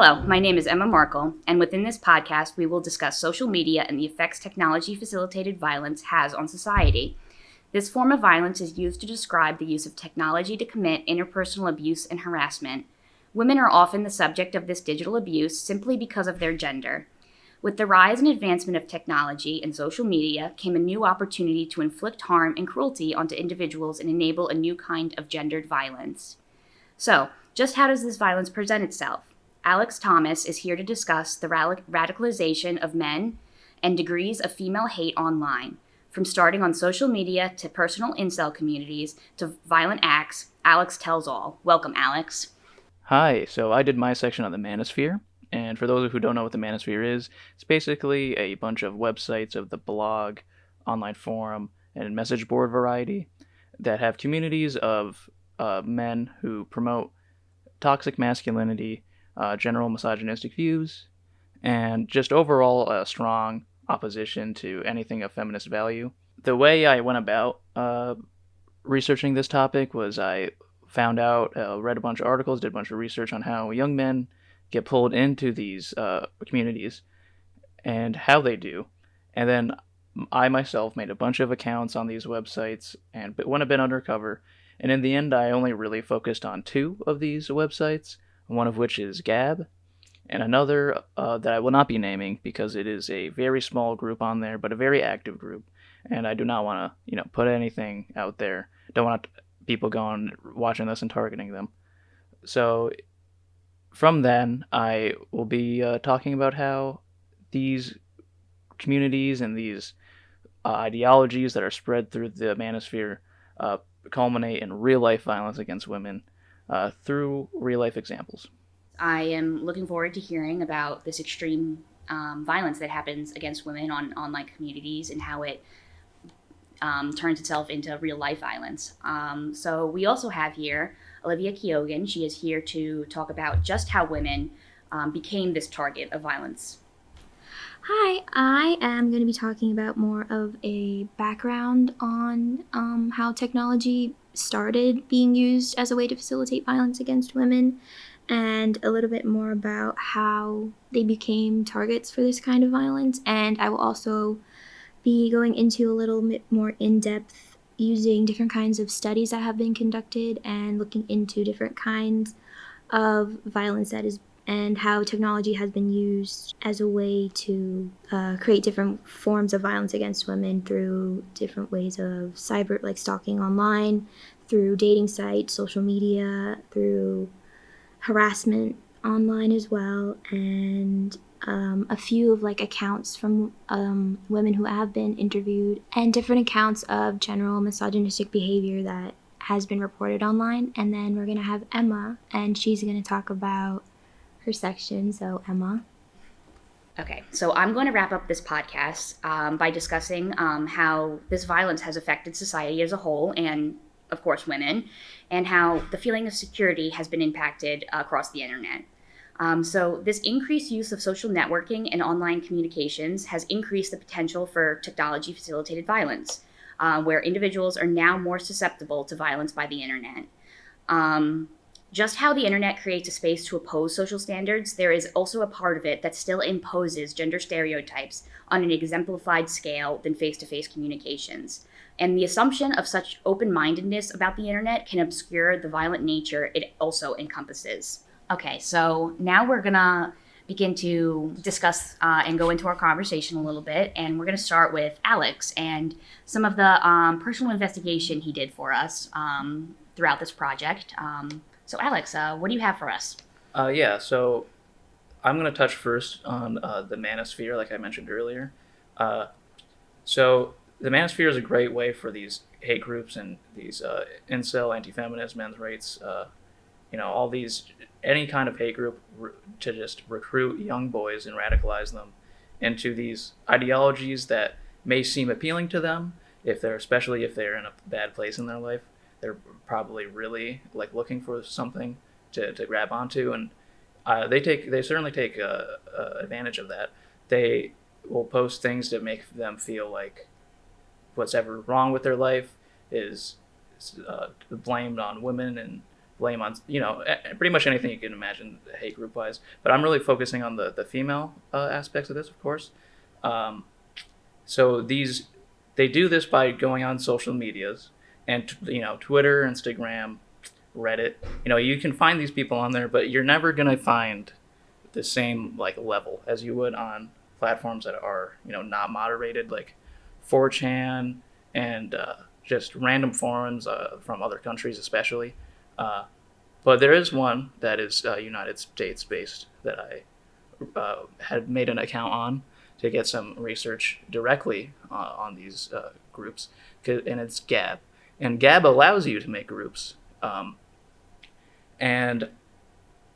Hello, my name is Emma Mearkle, and within this podcast, we will discuss social media and the effects technology-facilitated violence has on society. This form of violence is used to describe the use of technology to commit interpersonal abuse and harassment. Women are often the subject of this digital abuse simply because of their gender. With the rise and advancement of technology and social media came a new opportunity to inflict harm and cruelty onto individuals and enable a new kind of gendered violence. So, just how does this violence present itself? Alex Thomas is here to discuss the radicalization of men and degrees of female hate online. From starting on social media to personal incel communities to violent acts, Alex tells all. Welcome, Alex. Hi, so I did my section on the Manosphere, and for those who don't know what the Manosphere is, it's basically a bunch of websites of the blog, online forum, and message board variety that have communities of men who promote toxic masculinity, general misogynistic views, and just overall a strong opposition to anything of feminist value. The way I went about researching this topic was I found out, read a bunch of articles, did a bunch of research on how young men get pulled into these communities and how they do. And then I myself made a bunch of accounts on these websites and went a bit undercover. And in the end, I only really focused on two of these websites, one of which is Gab, and another that I will not be naming because it is a very small group on there, but a very active group. And I do not want to, put anything out there. Don't want people going watching this and targeting them. So from then, I will be talking about how these communities and these ideologies that are spread through the manosphere culminate in real-life violence against women through real-life examples. I am looking forward to hearing about this extreme violence that happens against women on online communities and how it turns itself into real-life violence. So we also have here Olivia Keogan. She is here to talk about just how women became this target of violence. Hi, I am going to be talking about more of a background on how technology started being used as a way to facilitate violence against women, and a little bit more about how they became targets for this kind of violence. And I will also be going into a little bit more in-depth using different kinds of studies that have been conducted and looking into different kinds of violence that is and how technology has been used as a way to create different forms of violence against women through different ways of cyber, like stalking online, through dating sites, social media, through harassment online as well, and a few of accounts from women who have been interviewed, and different accounts of general misogynistic behavior that has been reported online. And then we're going to have Emma, and she's going to talk about her section. So Emma. Okay, so I'm going to wrap up this podcast by discussing how this violence has affected society as a whole and, of course, women, and how the feeling of security has been impacted across the internet. So this increased use of social networking and online communications has increased the potential for technology-facilitated violence, where individuals are now more susceptible to violence by the internet. Just how the internet creates a space to oppose social standards, there is also a part of it that still imposes gender stereotypes on an exemplified scale than face-to-face communications. And the assumption of such open-mindedness about the internet can obscure the violent nature it also encompasses. Okay, so now we're gonna begin to discuss and go into our conversation a little bit, and we're gonna start with Alex and some of the personal investigation he did for us throughout this project. So Alex, what do you have for us? So I'm going to touch first on the Manosphere, like I mentioned earlier. So the Manosphere is a great way for these hate groups and these incel, anti-feminist, men's rights, all these, any kind of hate group to just recruit young boys and radicalize them into these ideologies that may seem appealing to them, especially if they're in a bad place in their life. They're probably really looking for something to grab onto, and they certainly take advantage of that. They will post things to make them feel like what's ever wrong with their life is blamed on women, and blame on, pretty much anything you can imagine hate group wise. But I'm really focusing on the female aspects of this, of course. So they do this by going on social medias and Twitter, Instagram, Reddit. You can find these people on there, but you're never gonna find the same like level as you would on platforms that are not moderated, like 4chan and just random forums from other countries, especially. But there is one that is United States based that I had made an account on to get some research directly on these groups, and it's Gab. And Gab allows you to make groups. And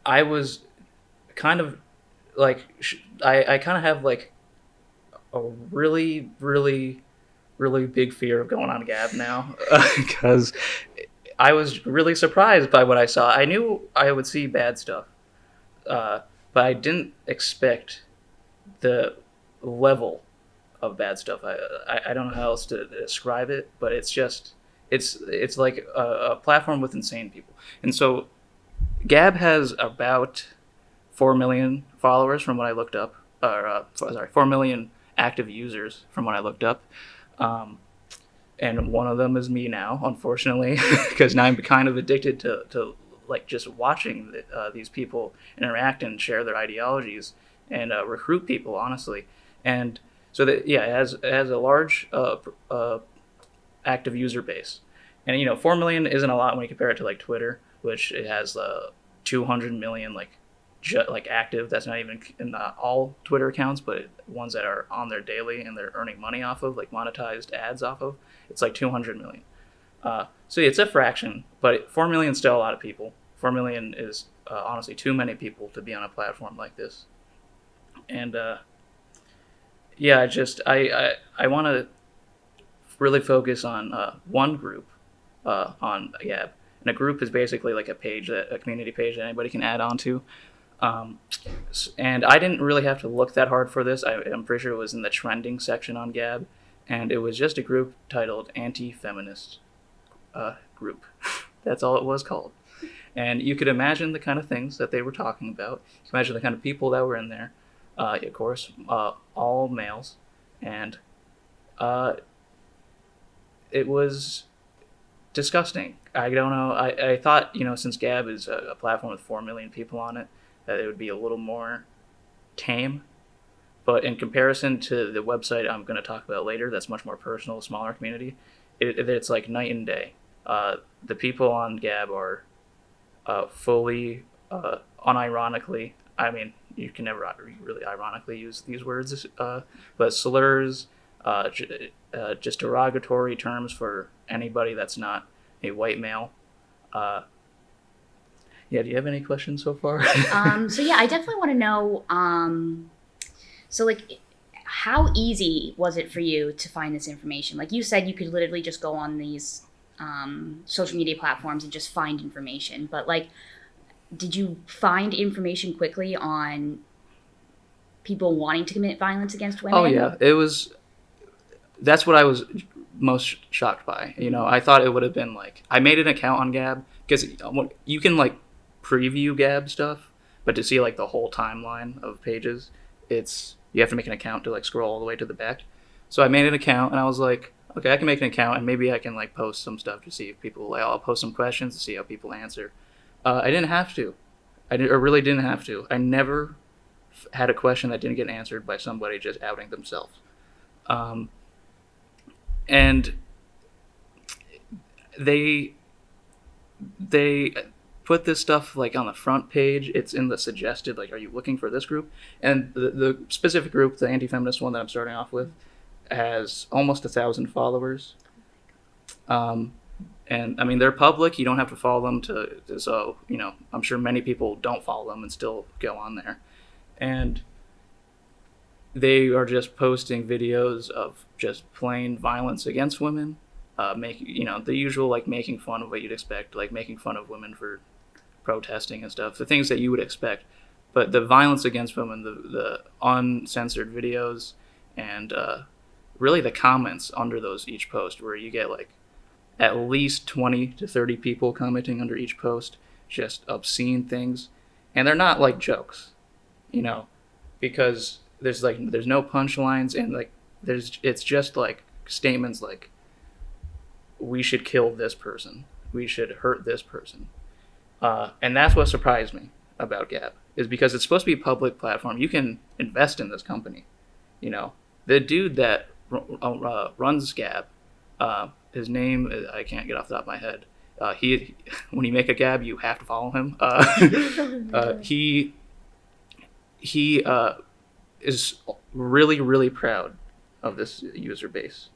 I was kind of like, I kind of have like a really, really, really big fear of going on Gab now because I was really surprised by what I saw. I knew I would see bad stuff, but I didn't expect the level of bad stuff. I don't know how else to describe it, but it's like a platform with insane people. And so Gab has about 4 million followers from what I looked up, 4 million active users from what I looked up. And one of them is me now, unfortunately, because now I'm kind of addicted to like just watching these people interact and share their ideologies and recruit people, honestly. And so that, yeah, it has a large active user base. And 4 million isn't a lot when you compare it to like Twitter, which it has 200 million like active. That's not even in all Twitter accounts, but ones that are on there daily and they're earning money off of, like monetized ads off of. It's like 200 million. So it's a fraction, but 4 million is still a lot of people. 4 million is honestly too many people to be on a platform like this. And yeah, I want to really focus on one group on Gab. And a group is basically like a community page that anybody can add on to. And I didn't really have to look that hard for this. I'm pretty sure it was in the trending section on Gab. And it was just a group titled Anti-Feminist Group. That's all it was called. And you could imagine the kind of things that they were talking about. You can imagine the kind of people that were in there. Of course, all males. And it was disgusting. I don't know. I thought, since Gab is a platform with 4 million people on it, that it would be a little more tame. But in comparison to the website I'm going to talk about later, that's much more personal, smaller community, it's like night and day. The people on Gab are fully, unironically, I mean, you can never really ironically use these words, but slurs, just derogatory terms for anybody that's not a white male. Yeah, do you have any questions so far? So yeah, I definitely want to know, so like, how easy was it for you to find this information? Like you said, you could literally just go on these social media platforms and just find information. But like, did you find information quickly on people wanting to commit violence against women? Oh yeah, that's what I was most shocked by. I thought it would have been like, I made an account on Gab because you can like preview Gab stuff, but to see like the whole timeline of pages, you have to make an account to like scroll all the way to the back. So I made an account and I was like, okay, I can make an account and maybe I can like post some stuff to see if people, I'll post some questions to see how people answer. I didn't have to. I really didn't have to. I never had a question that didn't get answered by somebody just outing themselves. And they put this stuff like on the front page. It's in the suggested, like, are you looking for this group? And the specific group, the anti-feminist one that I'm starting off with, has almost 1,000 followers. And I mean, they're public. You don't have to follow them so, I'm sure many people don't follow them and still go on there. And they are just posting videos of just plain violence against women, the usual, like, making fun of what you'd expect, like making fun of women for protesting and stuff, the things that you would expect. But the violence against women, the uncensored videos, and really the comments under each post, where you get like at least 20 to 30 people commenting under each post, just obscene things, and they're not like jokes, you know, because there's no punchlines, and like it's just like statements like, we should kill this person, we should hurt this person, and that's what surprised me about Gab, is because it's supposed to be a public platform. You can invest in this company, you know. The dude that runs Gab, his name I can't get off the top of my head. He when you make a Gab, you have to follow him. He is really, really proud of this user base,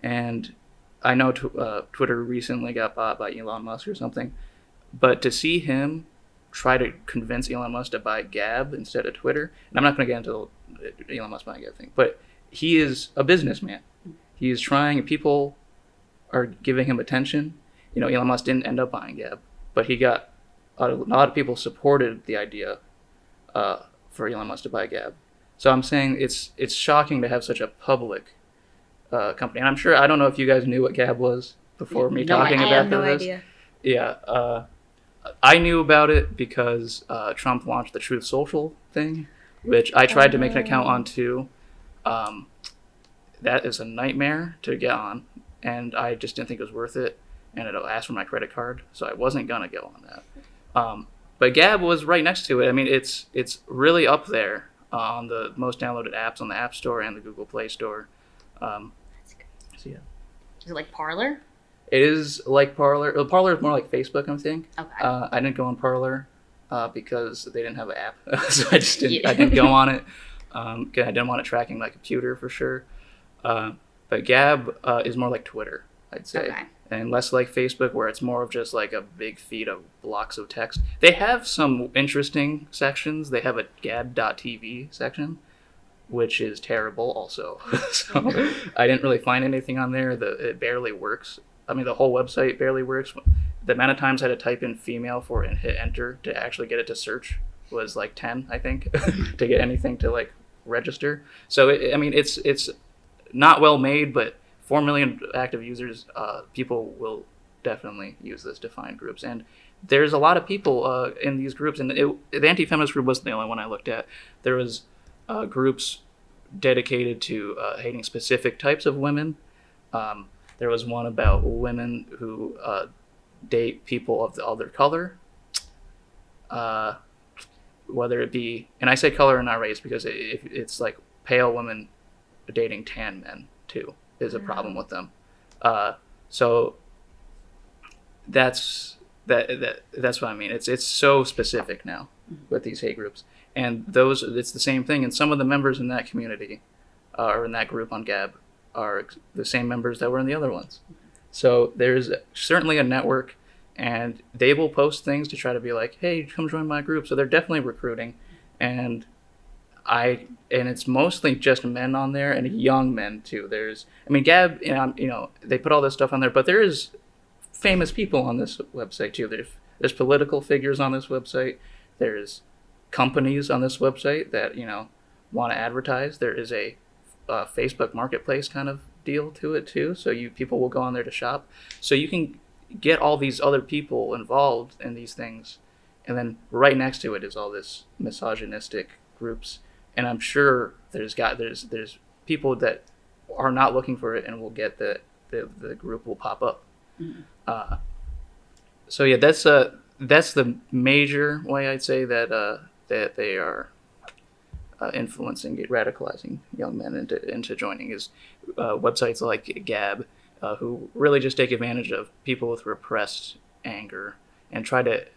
and I know Twitter recently got bought by Elon Musk or something, but to see him try to convince Elon Musk to buy Gab instead of Twitter, and I'm not going to get into the Elon Musk buying Gab thing, but he is a businessman. He is trying, and people are giving him attention. You know, Elon Musk didn't end up buying Gab, but he got a lot of people supported the idea for Elon Musk to buy Gab. So I'm saying it's shocking to have such a public company. And I'm sure, I don't know if you guys knew what Gab was before me talking about this. I have no idea. Yeah, I knew about it because Trump launched the Truth Social thing, which I tried to make an account on too. That is a nightmare to get on, and I just didn't think it was worth it, and it'll ask for my credit card, so I wasn't gonna go on that. But Gab was right next to it. I mean, it's really up there on the most downloaded apps on the App Store and the Google Play Store. That's good. So yeah. Is it like Parler? It is like Parler. Well, Parler is more like Facebook, I think. Okay. I didn't go on Parler because they didn't have an app, so I just didn't. I didn't go on it. I didn't want it tracking my computer for sure. But Gab is more like Twitter, I'd say, and less like Facebook, where it's more of just like a big feed of blocks of text. They have some interesting sections. They have a Gab.tv section, which is terrible also. So I didn't really find anything on there. It barely works. I mean, the whole website barely works. The amount of times I had to type in female for it and hit enter to actually get it to search was like 10, I think, to get anything to like register. So it's not well made, but 4 million active users, people will definitely use this to find groups. And there's a lot of people in these groups, and the anti-feminist group wasn't the only one I looked at. There was groups dedicated to hating specific types of women. There was one about women who date people of the other color, whether it be, and I say color and not race because it's like pale women dating tan men too is a problem with them. So that's what I mean. It's so specific now with these hate groups, and it's the same thing. And some of the members in that community or in that group on Gab are the same members that were in the other ones. So there's certainly a network, and they will post things to try to be like, hey, come join my group. So they're definitely recruiting, and it's mostly just men on there, and young men too. Gab, they put all this stuff on there, but there is famous people on this website too. There's political figures on this website. There's companies on this website that want to advertise. There is a Facebook marketplace kind of deal to it too. So people will go on there to shop. So you can get all these other people involved in these things, and then right next to it is all this misogynistic groups. And I'm sure there's people that are not looking for it and will get the group will pop up. Mm-hmm. So yeah, that's the major way I'd say that they are influencing, radicalizing young men into joining is websites like Gab, who really just take advantage of people with repressed anger and try to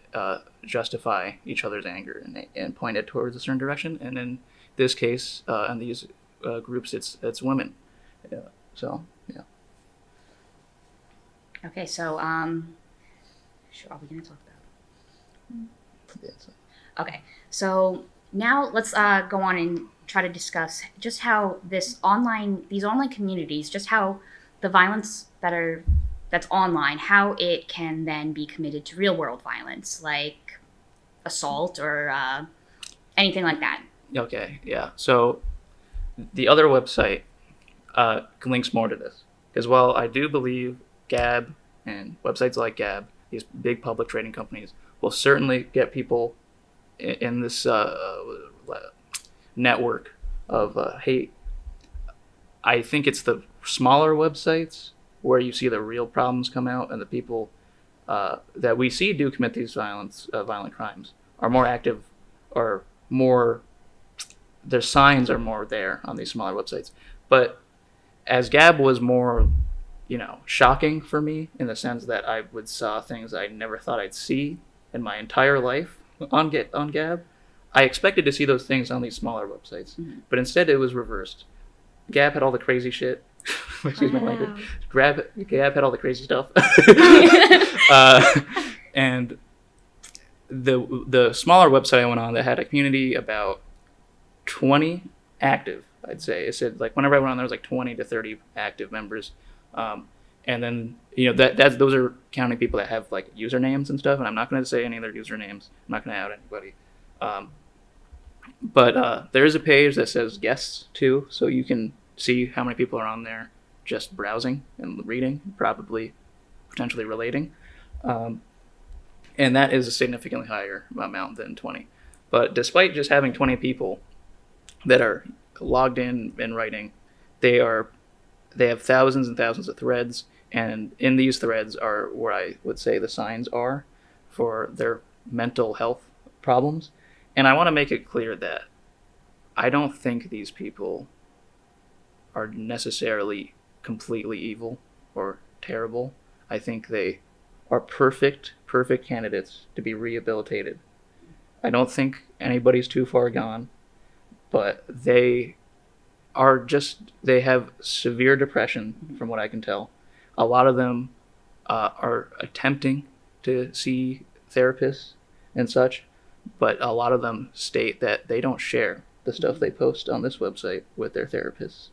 justify each other's anger and point it towards a certain direction. And in this case, in these groups, it's women. Yeah. So yeah. Okay, so sure, are we going to talk about? Yeah, so. Okay, so now let's go on and try to discuss just how these online communities, just how the violence that's online, how it can then be committed to real world violence, like assault or anything like that. Okay, yeah. So the other website links more to this, because while I do believe Gab and websites like Gab, these big public trading companies, will certainly get people in this network of hate. I think it's the smaller websites where you see the real problems come out, and the people that we see do commit these violent crimes are more active, or more, their signs are more there on these smaller websites. But as Gab was more, shocking for me, in the sense that I would saw things I never thought I'd see in my entire life on Gab. I expected to see those things on these smaller websites, but instead it was reversed. Gab had all the crazy shit. Excuse my language. Gab had all the crazy stuff, and the smaller website I went on that had a community about 20 active, I'd say. It said, like, whenever I went on, there was like 20 to 30 active members. And then, that's those are counting people that have like usernames and stuff. And I'm not going to say any of their usernames. I'm not going to out anybody. But there is a page that says guests too. So you can see how many people are on there just browsing and reading, probably potentially relating. And that is a significantly higher amount than 20. But despite just having 20 people that are logged in and writing, they have thousands and thousands of threads, and in these threads are where I would say the signs are for their mental health problems. And I want to make it clear that I don't think these people are necessarily completely evil or terrible. I think they are perfect candidates to be rehabilitated. I don't think anybody's too far gone, but they have severe depression, from what I can tell. A lot of them are attempting to see therapists and such, but a lot of them state that they don't share the stuff they post on this website with their therapists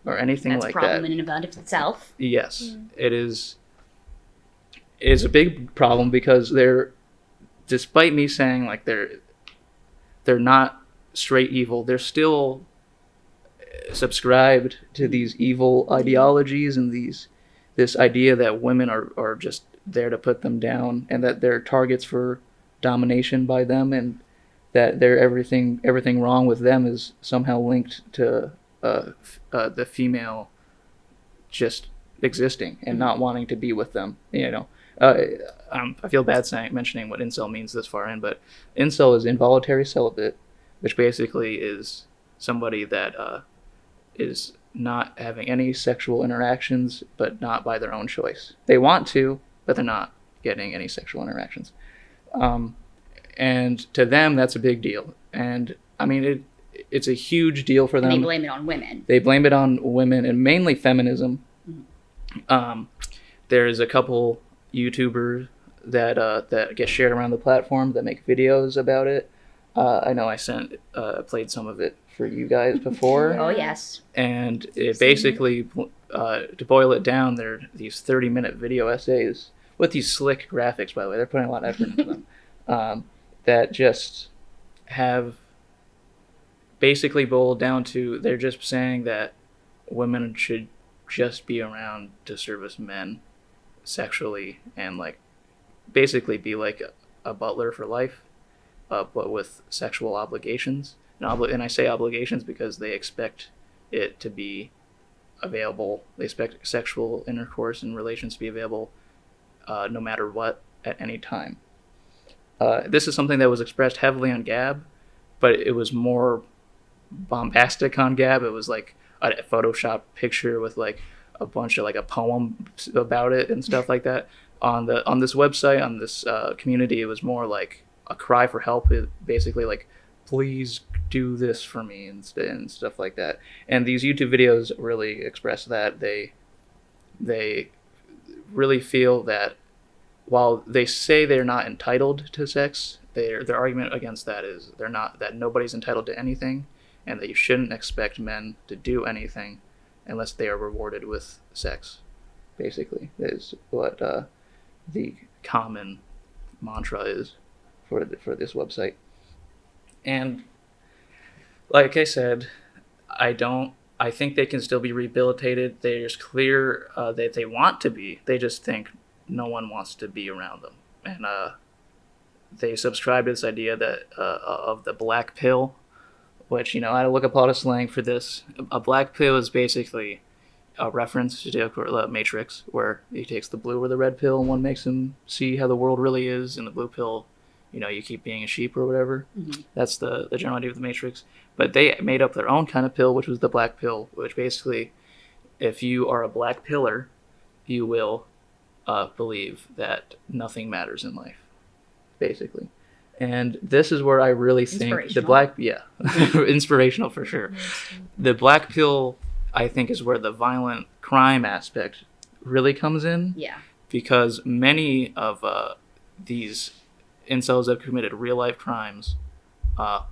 or anything like that. That's a problem in and of itself. Yes, it is. It is a big problem because despite me saying like they're not straight evil, they're still subscribed to these evil ideologies and this idea that women are just there to put them down, and that they're targets for domination by them, and that they're everything wrong with them is somehow linked to the female just existing and not wanting to be with them. I feel bad mentioning what incel means this far in, but incel is involuntary celibate, which basically is somebody that is not having any sexual interactions, but not by their own choice. They want to, but they're not getting any sexual interactions. And to them, that's a big deal. And I mean, it's a huge deal for them. And they blame it on women. They blame it on women, and mainly feminism. There's a couple YouTubers that get shared around the platform that make videos about it. I know I played some of it for you guys before. Oh, yes. And it basically, to boil it down, they're these 30-minute video essays with these slick graphics, by the way. They're putting a lot of effort into them. That just have basically boiled down to, they're just saying that women should just be around to service men sexually, and like basically be like a butler for life, but with sexual obligations. And I say obligations because they expect it to be available. They expect sexual intercourse and relations to be available no matter what, at any time. This is something that was expressed heavily on Gab, but it was more bombastic on Gab. It was like a Photoshop picture with like a bunch of like a poem about it and stuff like that. On this website, on this community, it was more like a cry for help. It basically like, please do this for me and stuff like that. And these YouTube videos really express that. They really feel that while they say they're not entitled to sex, their argument against that is that nobody's entitled to anything, and that you shouldn't expect men to do anything unless they are rewarded with sex. Basically, is what the common mantra is for this website. And like I said, I think they can still be rehabilitated. They're just clear that they want to be. They just think no one wants to be around them. And they subscribe to this idea that of the black pill, which, I look up a lot of slang for this. A black pill is basically a reference to the Matrix, where he takes the blue or the red pill, and one makes him see how the world really is, and the blue pill, you keep being a sheep or whatever. Mm-hmm. That's the general idea of the Matrix. But they made up their own kind of pill, which was the black pill, which basically, if you are a black pillar, you will believe that nothing matters in life, basically. And this is where I really think inspirational for sure. The black pill, I think, is where the violent crime aspect really comes in. Yeah. Because many of these incels have committed real life crimes.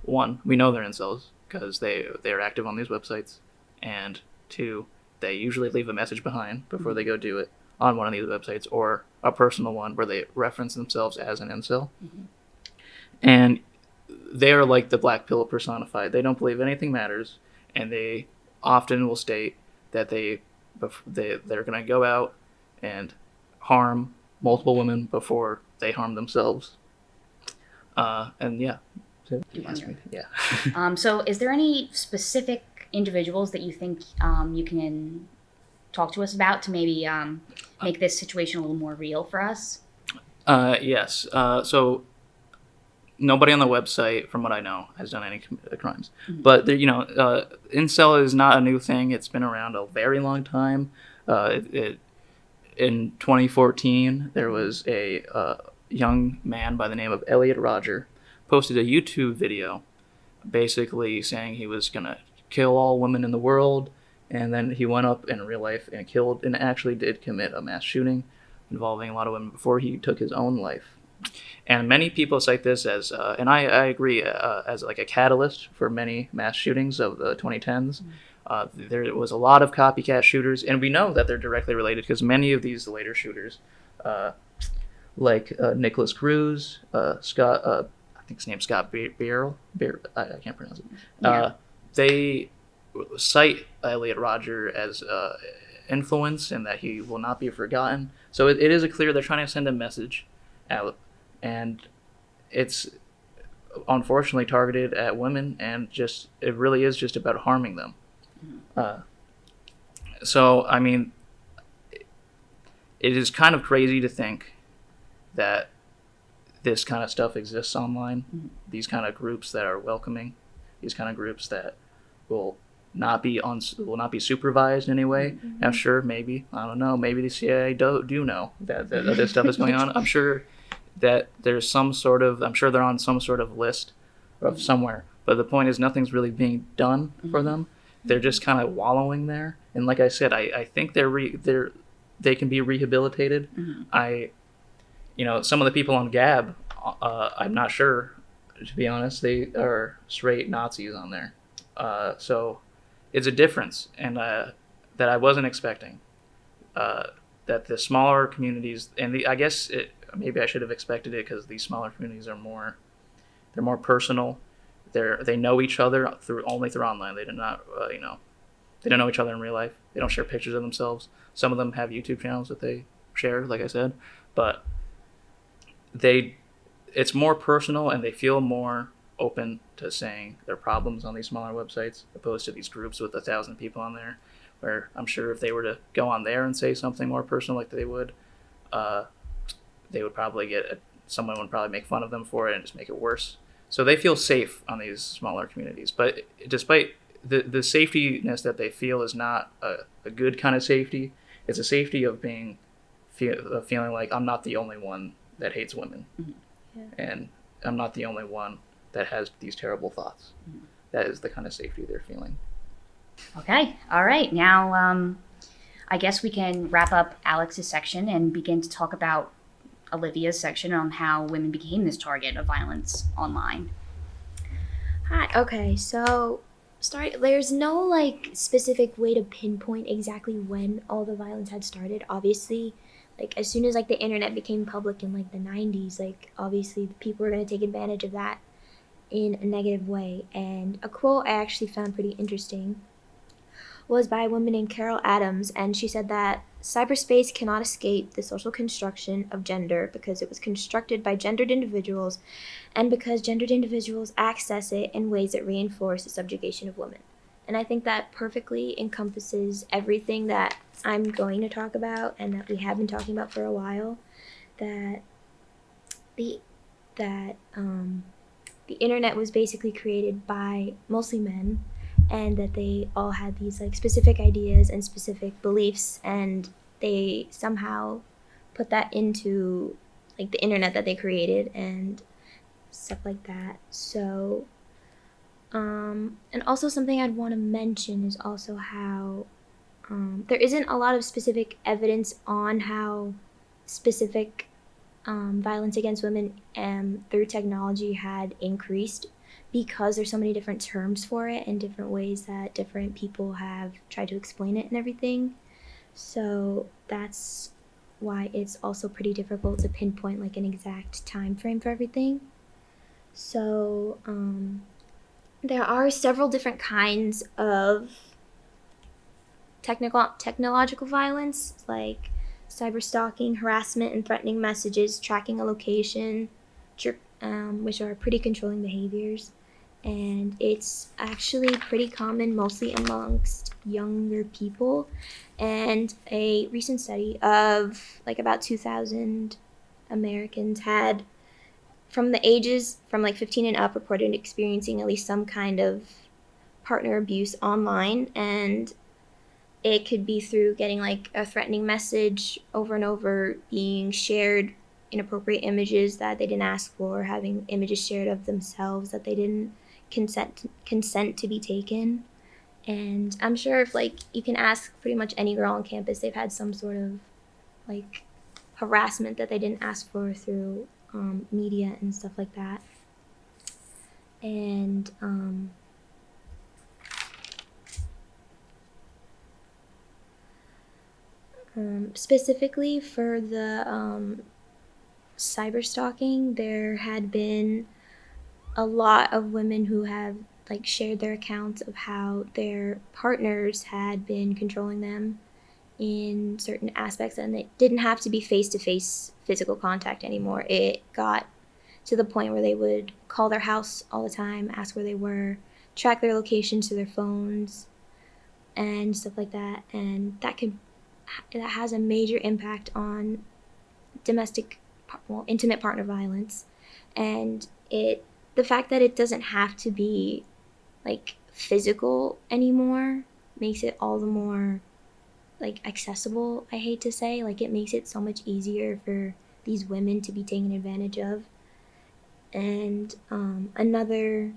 One, we know they're incels because they're active on these websites. And two, they usually leave a message behind before they go do it on one of these websites, or a personal one where they reference themselves as an incel. Mm-hmm. And they are like the black pill personified. They don't believe anything matters, and they often will state that they're going to go out and harm multiple women before they harm themselves. And yeah. So, yeah. So is there any specific individuals that you think you can talk to us about to maybe make this situation a little more real for us? Yes. So nobody on the website, from what I know, has done any crimes. Mm-hmm. But incel is not a new thing. It's been around a very long time. In 2014, there was a young man by the name of Elliot Rodger posted a YouTube video basically saying he was going to kill all women in the world, and then he went up in real life and killed, and actually did commit a mass shooting involving a lot of women before he took his own life. And many people cite this as, and I agree, as like a catalyst for many mass shootings of the 2010s. There was a lot of copycat shooters, and we know that they're directly related because many of these later shooters, like Nicholas Cruz, Scott, I think his name's Scott Bearl, I can't pronounce it. Yeah. They cite Elliot Rodger as influence and that he will not be forgotten. So it is clear they're trying to send a message out, and it's unfortunately targeted at women, and it really is just about harming them. So I mean, it is kind of crazy to think that this kind of stuff exists online. Mm-hmm. These kind of groups that are welcoming, these kind of groups that will not be supervised in any way. Mm-hmm. Now, sure, maybe, I don't know, maybe the CIA do know that this stuff is going on. I'm sure that there's some sort of, I'm sure they're on some sort of list of somewhere. But the point is, nothing's really being done for them. They're just kind of wallowing there. And like I said, I think they can be rehabilitated. Mm-hmm. Some of the people on Gab, I'm not sure, to be honest. They are straight Nazis on there. So it's a difference, and that I wasn't expecting. That the smaller communities, and I guess maybe I should have expected it because these smaller communities are more personal. They know each other only through online. They do not, they don't know each other in real life. They don't share pictures of themselves. Some of them have YouTube channels that they share, like I said, but it's more personal, and they feel more open to saying their problems on these smaller websites opposed to these groups with 1,000 people on there, where I'm sure if they were to go on there and say something more personal like they would probably someone would probably make fun of them for it and just make it worse. So they feel safe on these smaller communities. But despite the safetyness that they feel is not a good kind of safety, it's a safety of feeling like I'm not the only one that hates women. Mm-hmm. Yeah. And I'm not the only one that has these terrible thoughts. Mm-hmm. That is the kind of safety they're feeling. Okay. All right. Now, I guess we can wrap up Alex's section and begin to talk about Olivia's section on how women became this target of violence online. Hi. Okay. So, there's no specific way to pinpoint exactly when all the violence had started. Obviously, as soon as the internet became public in the 90s, obviously people were going to take advantage of that in a negative way. And a quote I actually found pretty interesting was by a woman named Carol Adams, and she said that cyberspace cannot escape the social construction of gender because it was constructed by gendered individuals and because gendered individuals access it in ways that reinforce the subjugation of women. And I think that perfectly encompasses everything that I'm going to talk about and that we have been talking about for a while, that the the internet was basically created by mostly men, and that they all had these like specific ideas and specific beliefs, and they somehow put that into like the internet that they created and stuff like that. So and also something I'd want to mention is also how there isn't a lot of specific evidence on how specific violence against women through technology had increased, because there's so many different terms for it and different ways that different people have tried to explain it and everything. So that's why it's also pretty difficult to pinpoint like an exact time frame for everything. So there are several different kinds of technological violence, like cyberstalking, harassment, and threatening messages, tracking a location, which are pretty controlling behaviors. And it's actually pretty common mostly amongst younger people. And a recent study of like about 2,000 Americans had, from the ages from like 15 and up, reported experiencing at least some kind of partner abuse online. And it could be through getting like a threatening message over and over, being shared inappropriate images that they didn't ask for, having images shared of themselves that they didn't consent to be taken. And I'm sure if like you can ask pretty much any girl on campus, they've had some sort of like harassment that they didn't ask for through media and stuff like that. And specifically for the cyber stalking, there had been a lot of women who have like shared their accounts of how their partners had been controlling them in certain aspects, and it didn't have to be face-to-face physical contact anymore. It got to the point where they would call their house all the time, ask where they were, track their locations to their phones and stuff like that. And that has a major impact on intimate partner violence. And the fact that it doesn't have to be like physical anymore makes it all the more like accessible, I hate to say. Like, it makes it so much easier for these women to be taken advantage of. And another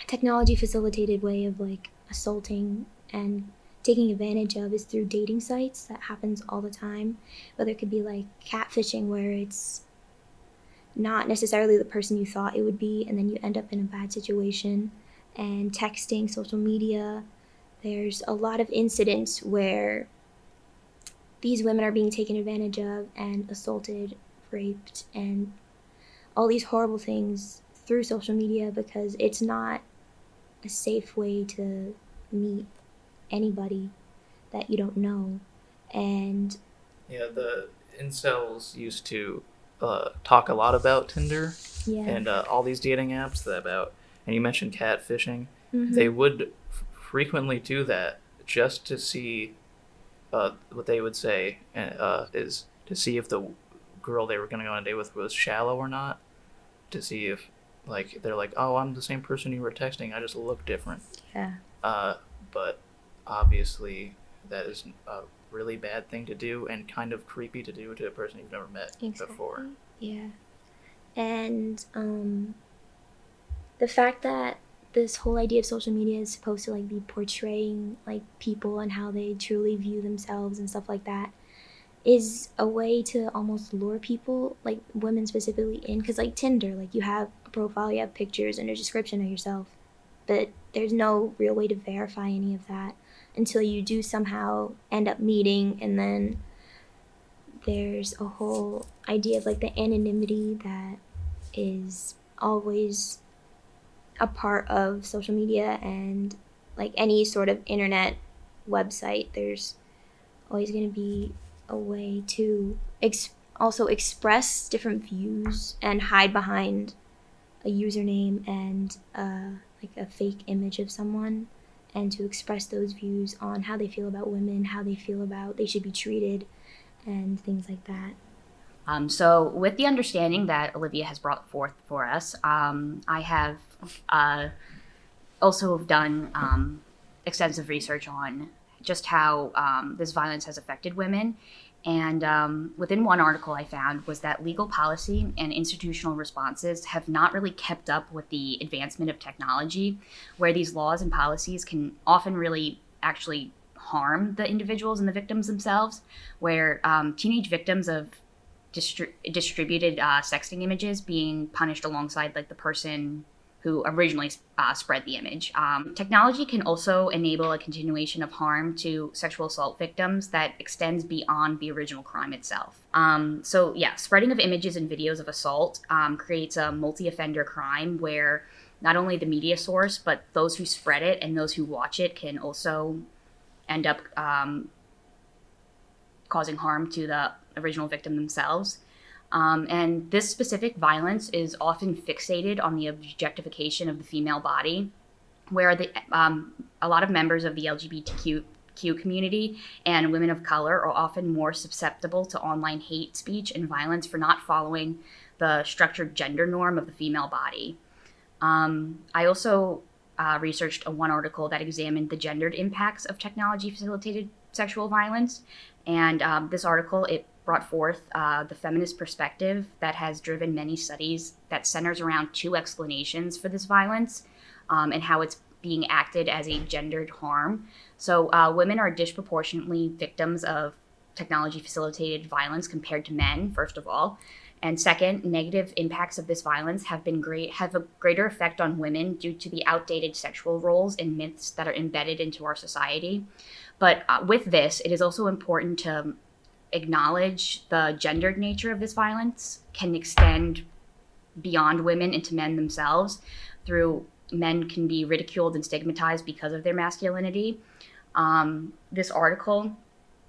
technology facilitated way of like assaulting and taking advantage of is through dating sites. That happens all the time. Whether it could be like catfishing, where it's not necessarily the person you thought it would be, and then you end up in a bad situation. And texting, social media, there's a lot of incidents where these women are being taken advantage of and assaulted, raped, and all these horrible things through social media, because it's not a safe way to meet anybody that you don't know. And Yeah, the incels used to talk a lot about Tinder and all these dating apps and you mentioned catfishing. Mm-hmm. They would frequently do that just to see what they would say is to see if the girl they were going to go on a date with was shallow or not, to see if like they're like, oh, I'm the same person you were texting, I just look different. Yeah. But obviously that is a really bad thing to do and kind of creepy to do to a person you've never met before. Yeah. And the fact that this whole idea of social media is supposed to like be portraying like people and how they truly view themselves and stuff like that is a way to almost lure people, like women specifically, in. Because like Tinder, like you have a profile, you have pictures and a description of yourself, but there's no real way to verify any of that until you do somehow end up meeting. And then there's a whole idea of like the anonymity that is always a part of social media and like any sort of internet website, there's always going to be a way to also express different views and hide behind a username and like a fake image of someone, and to express those views on how they feel about women, how they feel about they should be treated, and things like that. So with the understanding that Olivia has brought forth for us, I have also done extensive research on just how this violence has affected women. And within one article I found was that legal policy and institutional responses have not really kept up with the advancement of technology, where these laws and policies can often really actually harm the individuals and the victims themselves, where teenage victims of distributed sexting images being punished alongside like the person who originally spread the image. Technology can also enable a continuation of harm to sexual assault victims that extends beyond the original crime itself. So yeah, spreading of images and videos of assault creates a multi-offender crime where not only the media source, but those who spread it and those who watch it can also end up causing harm to the original victim themselves. And this specific violence is often fixated on the objectification of the female body, where a lot of members of the LGBTQ community and women of color are often more susceptible to online hate speech and violence for not following the structured gender norm of the female body. I also researched one article that examined the gendered impacts of technology-facilitated sexual violence. And this article, it brought forth the feminist perspective that has driven many studies that centers around two explanations for this violence and how it's being acted as a gendered harm. So women are disproportionately victims of technology-facilitated violence compared to men, first of all. And second, negative impacts of this violence have a greater effect on women due to the outdated sexual roles and myths that are embedded into our society. But with this, it is also important to acknowledge the gendered nature of this violence can extend beyond women into men themselves. Through men can be ridiculed and stigmatized because of their masculinity. This article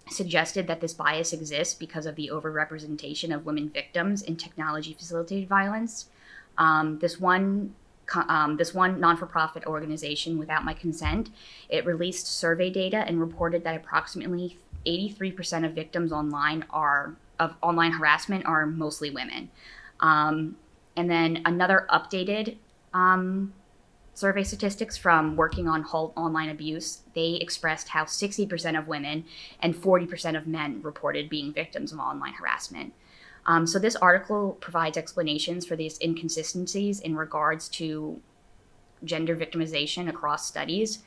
suggested that this bias exists because of the overrepresentation of women victims in technology-facilitated violence. This one non-for-profit organization, Without My Consent, it released survey data and reported that approximately 83% of victims of online harassment are mostly women. And then another updated survey statistics from Working on Halt Online Abuse, they expressed how 60% of women and 40% of men reported being victims of online harassment. So this article provides explanations for these inconsistencies in regards to gender victimization across studies.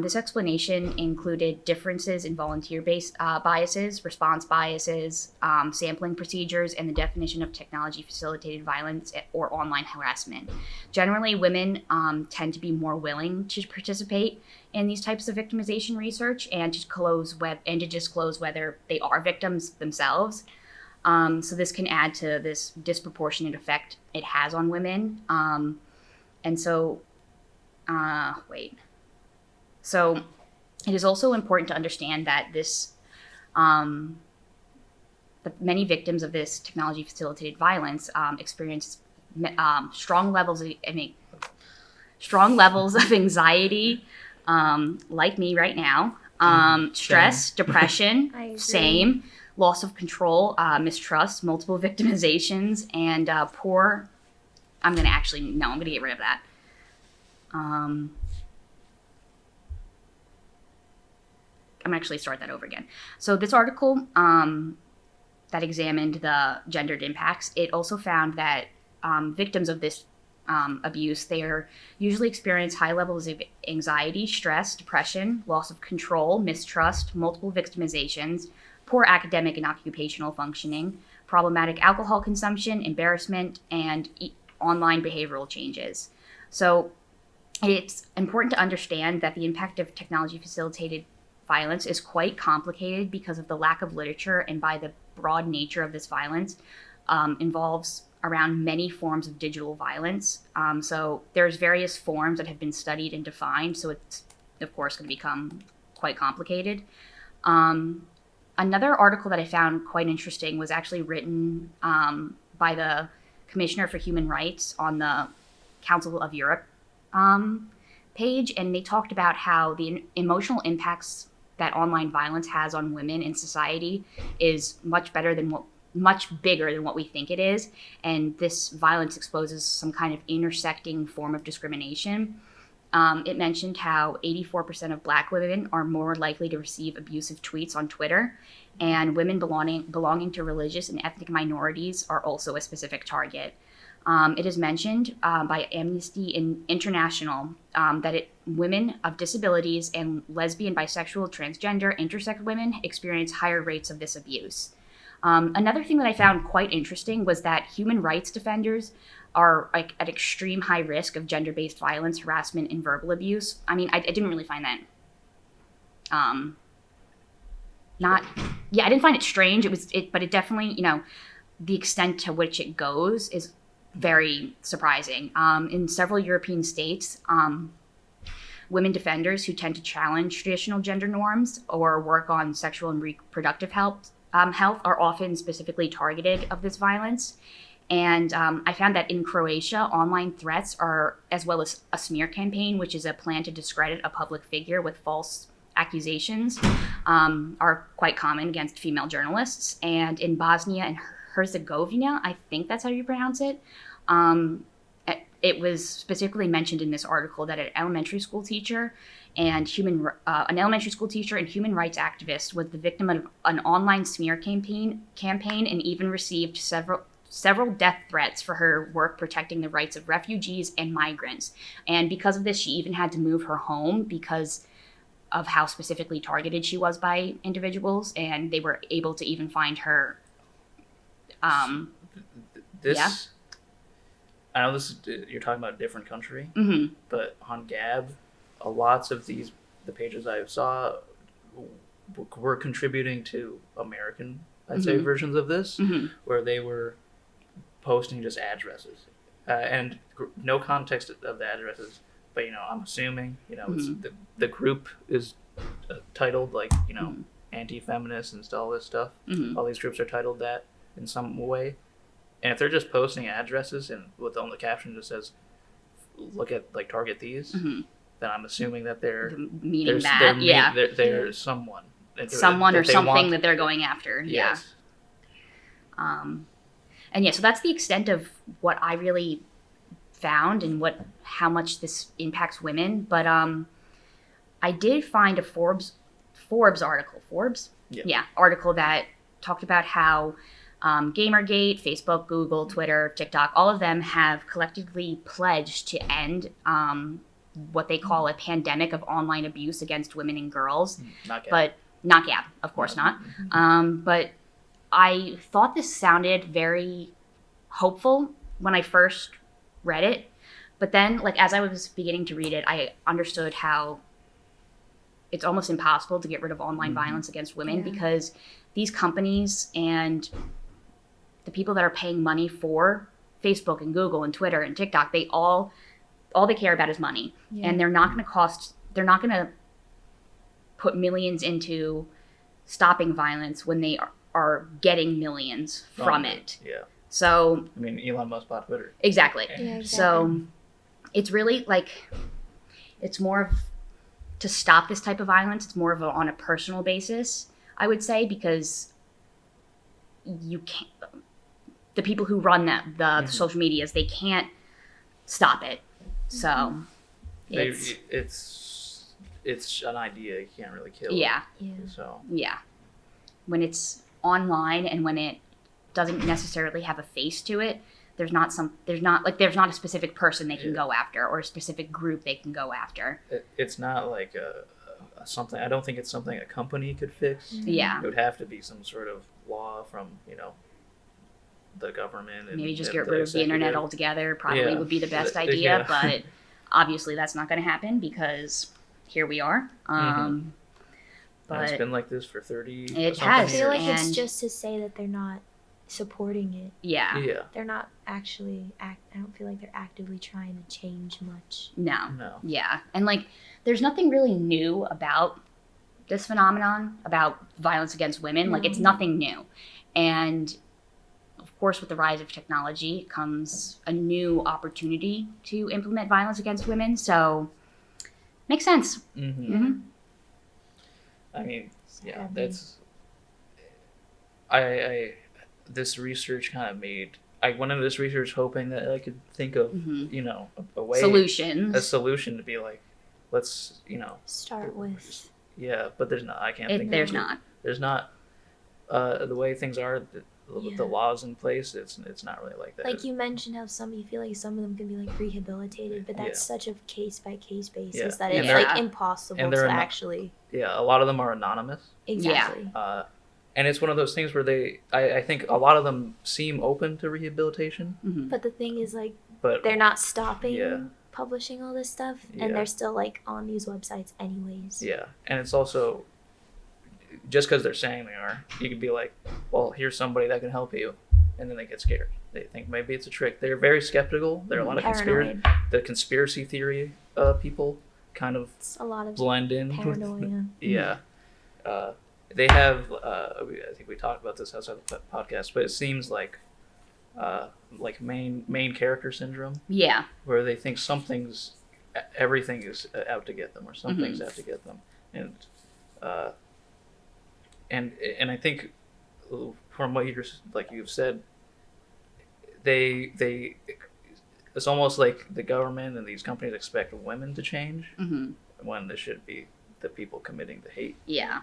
This explanation included differences in volunteer-based biases, response biases, sampling procedures, and the definition of technology-facilitated violence or online harassment. Generally, women tend to be more willing to participate in these types of victimization research and to disclose whether they are victims themselves. So this can add to this disproportionate effect it has on women. So it is also important to understand that many victims of this technology-facilitated violence experience strong levels of anxiety, like me right now, stress, depression, same, loss of control, mistrust, multiple victimizations, and poor. I'm going to get rid of that. I'm actually start that over again. So this article that examined the gendered impacts, it also found that victims of this abuse, they usually experience high levels of anxiety, stress, depression, loss of control, mistrust, multiple victimizations, poor academic and occupational functioning, problematic alcohol consumption, embarrassment, and online behavioral changes. So it's important to understand that the impact of technology-facilitated violence is quite complicated because of the lack of literature, and by the broad nature of this violence involves around many forms of digital violence. So there's various forms that have been studied and defined, so it's of course going to become quite complicated. Another article that I found quite interesting was actually written by the Commissioner for Human Rights on the Council of Europe page, and they talked about how the emotional impacts that online violence has on women in society is much bigger than what we think it is, and this violence exposes some kind of intersecting form of discrimination. It mentioned how 84% of Black women are more likely to receive abusive tweets on Twitter, and women belonging to religious and ethnic minorities are also a specific target. It is mentioned by Amnesty International that women of disabilities and lesbian, bisexual, transgender, intersex women experience higher rates of this abuse. Another thing that I found quite interesting was that human rights defenders are like at extreme high risk of gender-based violence, harassment, and verbal abuse. I mean, I didn't really find that. I didn't find it strange. But it definitely, the extent to which it goes is very surprising. In several European states, women defenders who tend to challenge traditional gender norms or work on sexual and reproductive health are often specifically targeted of this violence. And I found that in Croatia, online threats are, as well as a smear campaign, which is a plan to discredit a public figure with false accusations, are quite common against female journalists. And in Bosnia and Herzegovina, I think that's how you pronounce it, it was specifically mentioned in this article that an elementary school teacher and human rights activist was the victim of an online smear campaign and even received several death threats for her work protecting the rights of refugees and migrants. And because of this, she even had to move her home because of how specifically targeted she was by individuals, and they were able to even find her. I know you're talking about a different country, Mm-hmm. but on Gab, lots of the pages I saw were contributing to American, I'd say, versions of this, where they were posting just addresses and no context of the addresses, but I'm assuming it's the group is titled like anti-feminist and all this stuff. All these groups are titled that in some way, and if they're just posting addresses and with on the caption just says look at like target these, then I'm assuming that they're someone or something that they're going after. Yes. So that's the extent of what I really found and how much this impacts women. But I did find a Forbes article. Article that talked about how Gamergate, Facebook, Google, Twitter, TikTok, all of them have collectively pledged to end what they call a pandemic of online abuse against women and girls. Not Gab, of course not. But I thought this sounded very hopeful when I first read it. But then, like, as I was beginning to read it, I understood how it's almost impossible to get rid of online violence against women because these companies and the people that are paying money for Facebook and Google and Twitter and TikTok, they all they care about is money. And they're not going to put millions into stopping violence when they are getting millions from it. Yeah. So I mean, Elon Musk bought Twitter. Exactly. Yeah, exactly. So it's really like it's more of to stop this type of violence. It's more of on a personal basis, I would say, because you can't. The people who run the social medias, they can't stop it. So it's an idea you can't really kill. Yeah. So when it's online and when it doesn't necessarily have a face to it, there's not a specific person they can go after or a specific group they can go after. It's not like something. I don't think it's something a company could fix. Yeah. It would have to be some sort of law from the government. And maybe just get rid of the internet altogether. Probably would be the best idea, Yeah. but obviously that's not going to happen because here we are. But it's been like this for 30. It I has. feel like And- it's just to say that they're not supporting it. Yeah. They're not actually I don't feel like they're actively trying to change much. No. No. Yeah. And like there's nothing really new about this phenomenon about violence against women. Like, it's nothing new. And of course, with the rise of technology comes a new opportunity to implement violence against women. So, makes sense. Mm-hmm. Mm-hmm. I mean, yeah, that's. I this research kind of made. I went into this research hoping that I could think of, a way, Solutions. a solution to be like, let's, Start with. yeah, but there's not. I can't think. There's of it. not. There's not. The way things are, the laws in place, it's not really like that. Like you mentioned how you feel like some of them can be like rehabilitated, but that's such a case by case basis that it's like impossible to actually. Yeah, a lot of them are anonymous. Exactly. And it's one of those things where I think a lot of them seem open to rehabilitation. Mm-hmm. But the thing is, like, but they're not stopping publishing all this stuff, and Yeah. they're still like on these websites anyways. Yeah, and it's also just because they're saying they are, you could be like, well, here's somebody that can help you, and then they get scared. They think maybe it's a trick. They're very skeptical. There are a lot of conspiracy theory people kind of It's a lot of blend in. paranoia. Yeah. They have, I think we talked about this outside the podcast, but it seems like main character syndrome. Yeah. Where they think everything is out to get them, or something's out to get them. And I think from what you've said, it's almost like the government and these companies expect women to change when it should be the people committing the hate. Yeah.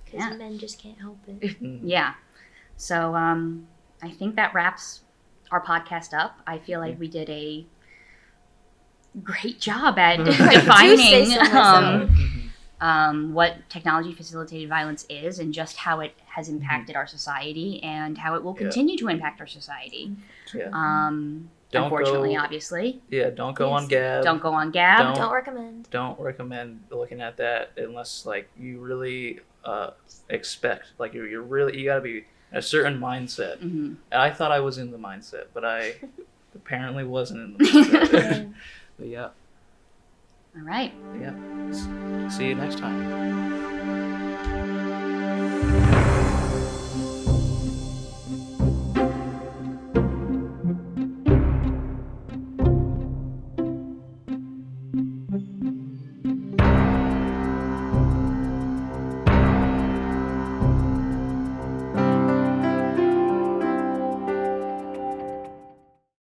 Because men just can't help it. Yeah. So I think that wraps our podcast up. I feel like we did a great job at defining what technology facilitated violence is, and just how it has impacted our society, and how it will continue to impact our society. Yeah. Unfortunately, obviously. Yeah, don't go on Gab. Don't go on Gab. Don't recommend. Don't recommend looking at that unless you really expect, you gotta be in a certain mindset. Mm-hmm. And I thought I was in the mindset, but I apparently wasn't in the mindset. But yeah. All right. Yeah. See you next time.